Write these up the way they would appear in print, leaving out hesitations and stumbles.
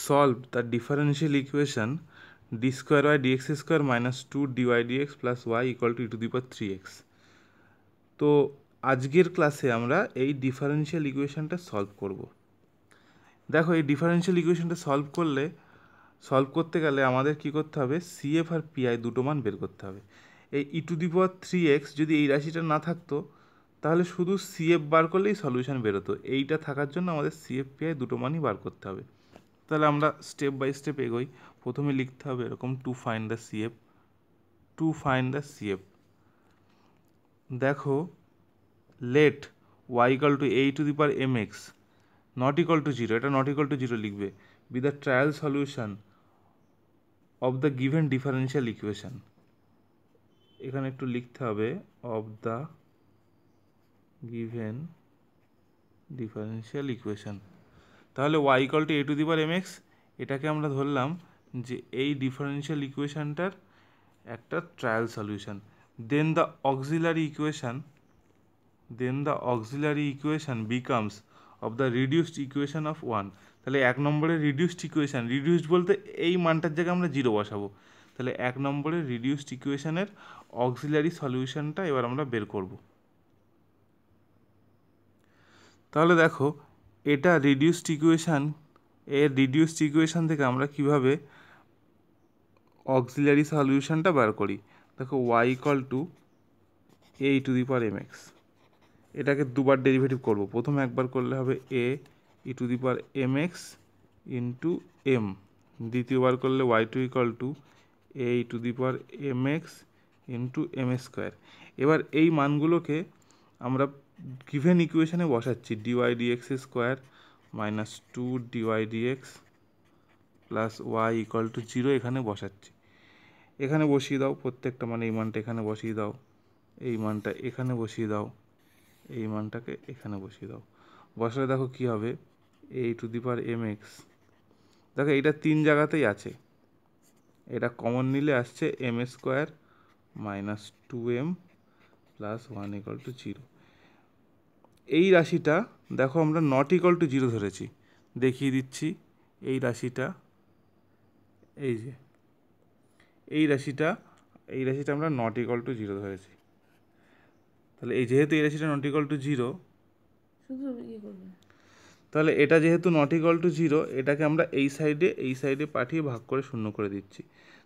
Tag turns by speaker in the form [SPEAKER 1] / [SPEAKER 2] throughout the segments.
[SPEAKER 1] solve the differential equation d square y dx square minus 2 dy dx plus y equal to e to the power 3x. তো আজকের ক্লাসে আমরা এই differential ইকুয়েশনটা solve করব। দেখো এই ডিফারেনশিয়াল ইকুয়েশনটা সলভ করতে গেলে আমাদের কি করতে হবে, সিএফ আর পিআই দুটো মান বের করতে হবে। এই ই টু দি পাওয়ার 3x যদি এই রাশিটা না থাকতো তাহলে শুধু সিএফ বার করলেই সলিউশন বেরোতো। এইটা থাকার জন্য আমাদের সিএফ পিআই দুটো মানই বার করতে হবে। তাহলে আমরা স্টেপ বাই স্টেপ এগোই। প্রথমে লিখতে হবে এরকম টু ফাইন্ড দ্য সিএফ। দেখো let y equal to A to the power m x not equal to zero, এটা নট ইকাল টু জিরো লিখবে, be the trial solution of the given differential equation. এখানে একটু লিখতে হবে of the given differential equation. তাহলে y equal to A to the power m x, এটাকে আমরা ধরলাম যে এই ডিফারেন্সিয়াল ইকুয়েশনটার একটা trial solution. Then the auxiliary equation becomes of the reduced equation of one. তাহলে এক নম্বরের রিডিউসড ইকুয়েশন, রিডিউসড বলতে এই মানটার জায়গায় আমরা জিরো বসাবো। তাহলে এক নম্বরের রিডিউসড ইকুয়েশনের অক্সিলারি সলিউশনটা এবার আমরা বের করব। তাহলে দেখো এটা রিডিউসড ইকুয়েশন থেকে আমরা কিভাবে অক্সিলারি সলিউশনটা বার করি। দেখো y equal to A to the power m x, এটাকে দুবার ডেরিভেটিভ করব। প্রথমে একবার করলে হবে A e to the power m x into m, দ্বিতীয়বার করলে y two equal to A e to the power m x into m square. এবার এই মানগুলোকে আমরা গিভেন ইকুয়েশনে বসাচ্ছি, dy dx square minus two dy dx plus y equal to zero এখানে বসাচ্ছি। এখানে বসিয়ে দাও প্রত্যেকটা মানে, এই মানটা এখানে বসিয়ে দাও, এই মানটা এখানে বসিয়ে দাও, এই মানটাকে এখানে বসিয়ে দাও। বসালে দেখো কি হবে, A to the power m x, দেখো এইটা তিন জায়গাতেই আছে, এটা কমন নিলে আসছে M square minus two M plus one equal to zero. এই রাশিটা দেখো আমরা নট ইকাল টু জিরো ধরেছি, দেখিয়ে দিচ্ছি। এই রাশিটা এই যে এই রাশিটা আমরা নট ইকাল টু জিরো ধরেছি। তাহলে এই যেহেতু এই রাশিটা নট ইকাল টু জিরো, তাহলে এটা যেহেতু নট ইকাল টু জিরো, এটাকে আমরা এই সাইডে পাঠিয়ে ভাগ করে শূন্য করে দিচ্ছি।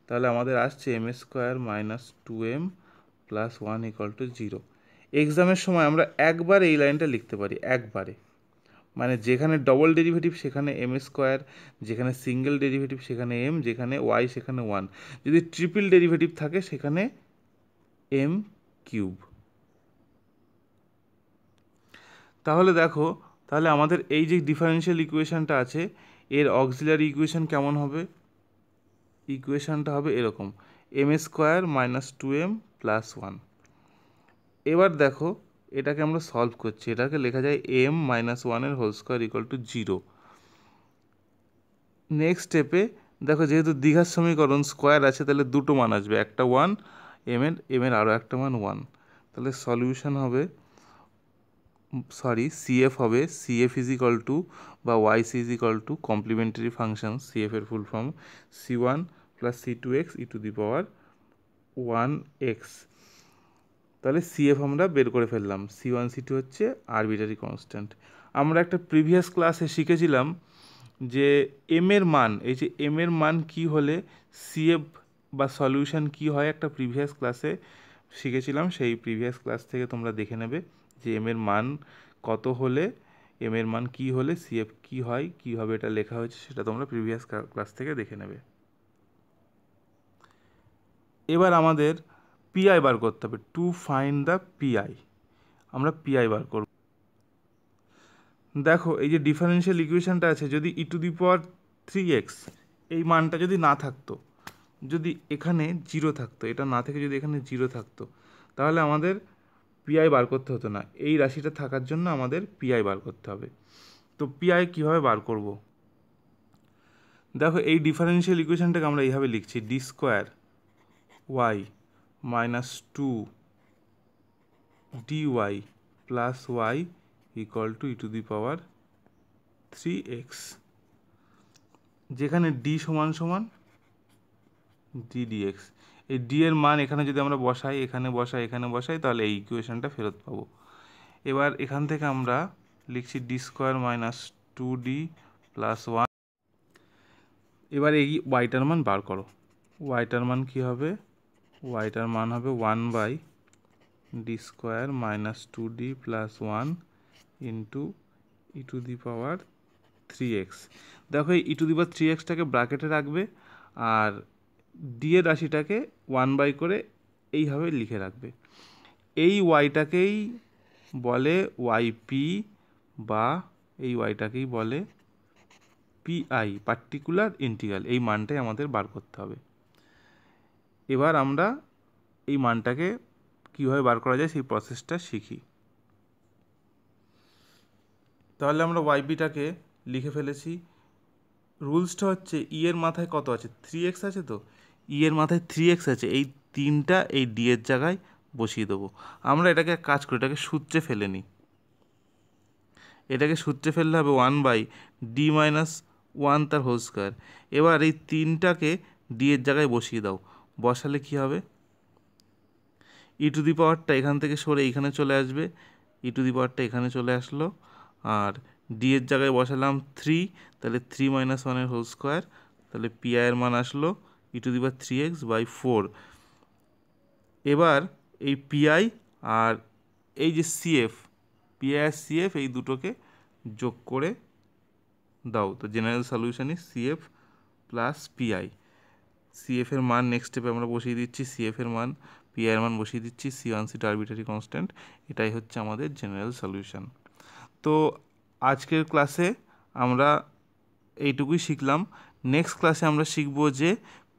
[SPEAKER 1] তাহলে আমাদের আসছে M square minus two M plus one equal to zero. এক্সামের সময় আমরা একবার এই লাইনটা লিখতে পারি, একবারে, মানে যেখানে ডবল ডেরিভেটিভ সেখানে এম স্কোয়ার, যেখানে সিঙ্গেল ডেরিভেটিভ সেখানে এম, যেখানে ওয়াই সেখানে ওয়ান, যদি ট্রিপল ডেরিভেটিভ থাকে সেখানে এম কিউব। তাহলে দেখো, তাহলে আমাদের এই যে ডিফারেনশিয়াল ইকুয়েশনটা আছে এর অক্সিলারি ইকুয়েশন কেমন হবে, ইকুয়েশনটা হবে এরকম, M square minus two M plus one. এবার দেখো এটাকে আমরা সলভ করছি, এটাকে লেখা যায় এম মাইনাস ওয়ানের whole square equal to zero. Next স্টেপে দেখো যেহেতু দ্বিঘাত সমীকরণ স্কোয়ার আছে তাহলে দুটো মান আসবে, একটা ওয়ান, এমের আরও একটা মান ওয়ান। তাহলে সলিউশন হবে, সিএফ হবে, সিএফ ইজ ইকাল টু বা y c is equal to complementary function, CF এর full form c one plus c two x e to the power one x. তাহলে সিএফ আমরা বের করে ফেললাম, সি ওয়ান সি টু হচ্ছে arbitrary constant. আমরা একটা প্রিভিয়াস ক্লাসে শিখেছিলাম যে এম এর মান, এই যে এম এর মান কী হলে সিএফ বা সলিউশন কী হয়, একটা প্রিভিয়াস ক্লাসে শিখেছিলাম। সেই প্রিভিয়াস ক্লাস থেকে তোমরা দেখে নেবে যে এম এর মান কত হলে, এম এর মান কী হলে সিএফ কী হয়, কীভাবে এটা লেখা হয়েছে সেটা তোমরা প্রিভিয়াস ক্লাস থেকে দেখে নেবে। এবার আমাদের পিআই বার করতে হবে, টু ফাইন্ড দ্য পিআই। আমরা পিআই বার করব। দেখো এই যে ডিফারেনশিয়াল ইকুয়েশনটা আছে, যদি ই টু দি পাওয়ার 3x এই মানটা যদি না থাকতো, যদি এখানে জিরো থাকতো, এটা না থেকে যদি এখানে জিরো থাকতো, তাহলে আমাদের পিআই বার করতে হতো না। এই রাশিটা থাকার জন্য আমাদের পিআই বার করতে হবে। তো পিআই কীভাবে বার করব, দেখো এই ডিফারেনশিয়াল ইকুয়েশনটাকে আমরা এইভাবে লিখছি, D square Y minus two D Y plus Y equal to E to the power 3x। যেখানে ডি সমান সমান ডি ডিএক্স, এই ডি এর মান এখানে যদি আমরা বসাই, এখানে বসাই, তাহলে এই ইকুয়েশনটা ফেরত পাবো। এবার এখান থেকে আমরা লিখছি D square minus 2d plus 1। এবার এই ওয়াইটার মান বার করো। ওয়াইটার মান কী হবে? ওয়াইটার মান হবে 1/d square minus 2d plus 1 into e⁻³ 3x। দেখো এই e⁻³ ব্র্যাকেটে রাখবে, আর ডি এর রাশিটাকে 1 করে এইভাবে লিখে রাখবে। এই ওয়াইটাকেই বলে ওয়াইপি, বা এই ওয়াইটাকেই বলে পিআই, পার্টিকুলার ইন্টিগ্রাল। এই মানটাই আমাদের বার করতে হবে। এবার আমরা এই মানটাকে কীভাবে বার করা যায় সেই প্রসেসটা শিখি। তাহলে আমরা ওয়াইপিটাকে লিখে ফেলেছি। রুলসটা হচ্ছে ই এর মাথায় কত আছে? 3x আছে, তো ই এর মাথায় 3x আছে, এই 3টা এই ডি এর জায়গায় বসিয়ে দেবো। আমরা এটাকে কাজ করি, এটাকে সূত্রে ফেলে নিই। এটাকে সূত্রে ফেললে হবে 1/d-1 তার হোল স্কোয়ার। এবার এই 3টাকে ডি এর জায়গায় বসিয়ে দাও। বসালে কি হবে? e⁻ এখান থেকে সরে এইখানে চলে আসবে, e⁻ এখানে চলে আসলো, আর ডি এর জায়গায় বসালাম 3, তাহলে 3 - 1 হোল স্কোয়ার, তাহলে পিআই এর মান আসলো e⁻3x/4। এবার এই পিআই আর এই যে সিএফ, পিআই আর সিএফ, এই দুটোকে যোগ করে দাও। তো general solution is CF plus PI. CF এর মান নেক্সট স্টেপে আমরা বসিয়ে দিচ্ছি, সিএফ এর মান, পিআই এর মান বসিয়ে দিচ্ছি, C1 C2 আরবিট্রারি কনস্ট্যান্ট। এটাই হচ্ছে আমাদের জেনারেল সলিউশন। তো আজকের ক্লাসে আমরা এইটুকুই শিখলাম। নেক্সট ক্লাসে আমরা শিখব যে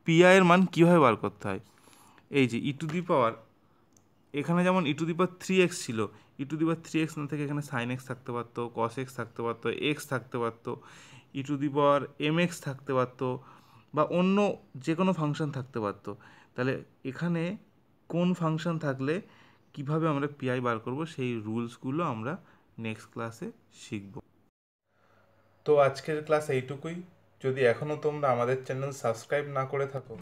[SPEAKER 1] পিআই এর মান কীভাবে বার করতে হয়। এই যে এখানে যেমন e⁻3x ছিল, e⁻3x না থেকে এখানে sin x থাকতে পারতো, cos x থাকতে পারতো, x থাকতে পারতো, e⁻mx থাকতে পারতো, বা অন্য যে কোনো ফাংশন থাকতে পারতো। তাহলে এখানে কোন ফাংশন থাকলে কিভাবে আমরা পিআই বার করব, সেই রুলসগুলো আমরা নেক্সট ক্লাসে শিখব। তো আজকের ক্লাস এইটুকুই। যদি এখনও তোমরা আমাদের চ্যানেল সাবস্ক্রাইব না করে থাকো